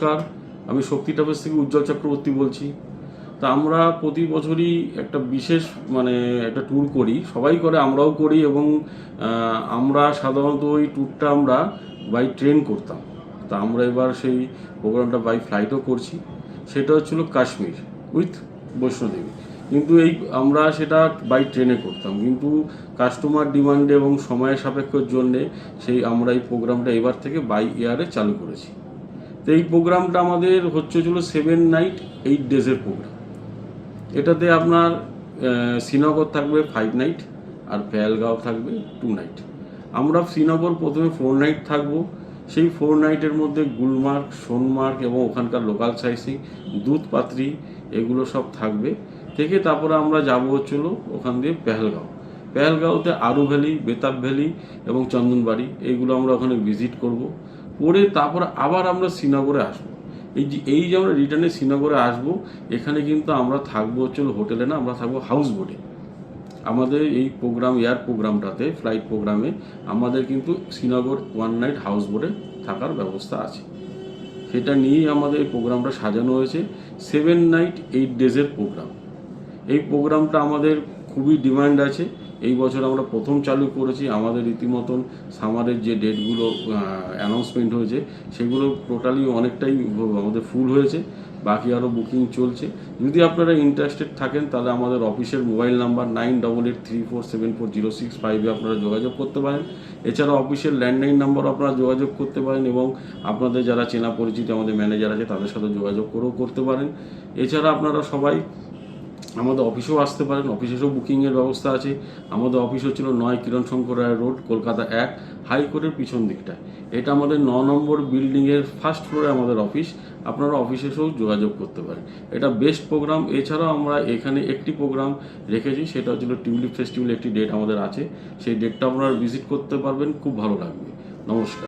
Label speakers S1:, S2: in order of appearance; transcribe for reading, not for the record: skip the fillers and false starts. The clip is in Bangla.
S1: নমস্কার, আমি শক্তি ট্রাভেলস থেকে উজ্জ্বল চক্রবর্তী বলছি। তা আমরা প্রতি বছরই একটা বিশেষ একটা ট্যুর করি, সবাই করে, আমরাও করি। এবং আমরা সাধারণত ওই ট্যুরটা আমরা বাই ট্রেন করতাম। তা আমরা এবার সেই প্রোগ্রামটা বাই ফ্লাইটও করছি। সেটা হচ্ছিল কাশ্মীর উইথ বৈষ্ণোদেবী। কিন্তু আমরা সেটা বাই ট্রেনে করতাম, কিন্তু কাস্টমার ডিমান্ডে এবং সময়ের সাপেক্ষের জন্যে আমরা এই প্রোগ্রামটা এবার থেকে বাই এয়ারে চালু করেছি। তো এই প্রোগ্রামটা আমাদের ছিল 7 নাইট 8 ডেজের প্রোগ্রাম। এটাতে আপনার শ্রীনগর থাকবে 5 নাইট আর পেহেলগাঁও থাকবে 2 নাইট। আমরা শ্রীনগর প্রথমে 4 নাইট থাকবো। সেই 4 নাইটের মধ্যে গুলমার্গ, সোনমার্গ এবং ওখানকার লোকাল সাইসিং, দুধপাত্রি, এগুলো সব থাকবে। থেকে তারপরে আমরা যাবো ওখান দিয়ে পেহেলগাঁওতে আরু ভ্যালি, বেতাব ভ্যালি এবং চন্দনবাড়ি, এইগুলো আমরা ওখানে ভিজিট করব। করে তারপরে আবার আমরা শ্রীনগরে আসবো। এই যে আমরা রিটার্নে শ্রীনগরে আসবো, এখানে কিন্তু আমরা থাকবো হোটেলে না, আমরা থাকবো হাউস বোটে। আমাদের এই এয়ার প্রোগ্রামটাতে, ফ্লাইট প্রোগ্রামে আমাদের কিন্তু শ্রীনগর 1 নাইট হাউস বোটে থাকার ব্যবস্থা আছে। সেটা নিয়েই আমাদের এই প্রোগ্রামটা সাজানো হয়েছে। 7 নাইট 8 ডেজের প্রোগ্রাম। এই প্রোগ্রামটা আমাদের খুবই ডিমান্ড আছে। এই বছর আমরা প্রথম চালু করেছি। আমাদের রীতিমতন সামারের যে ডেটগুলো অ্যানাউন্সমেন্ট হয়েছে, সেগুলো টোটালি অনেকটাই আমাদের ফুল হয়েছে। বাকি আরও বুকিং চলছে। যদি আপনারা ইন্টারেস্টেড থাকেন, তাহলে আমাদের অফিসের মোবাইল নাম্বার 9883474065 আপনারা যোগাযোগ করতে পারেন। এছাড়া অফিসের ল্যান্ডলাইন নাম্বারও আপনারা যোগাযোগ করতে পারেন, এবং আপনাদের যারা চেনা পরিচিত আমাদের ম্যানেজার আছে তাদের সাথে যোগাযোগ করেও করতে পারেন। এছাড়া আপনারা সবাই আমাদের অফিসেও আসতে পারেন। অফিসেও বুকিংয়ের ব্যবস্থা আছে। আমাদের অফিস 9 কিরণ শঙ্কর রায় রোড, কলকাতা 1, হাইকোর্টের পিছন দিকটায়। এটা আমাদের 9 নম্বর বিল্ডিংয়ের ফার্স্ট ফ্লোরে আমাদের অফিস। আপনারা অফিসে এসেও যোগাযোগ করতে পারেন। এটা বেস্ট প্রোগ্রাম। এছাড়াও আমরা এখানে একটি প্রোগ্রাম রেখেছি, সেটা টিউলিপ ফেস্টিভ্যাল। একটি ডেট আমাদের আছে, সেই ডেটটা আপনারা ভিজিট করতে পারবেন, খুব ভালো লাগবে। নমস্কার।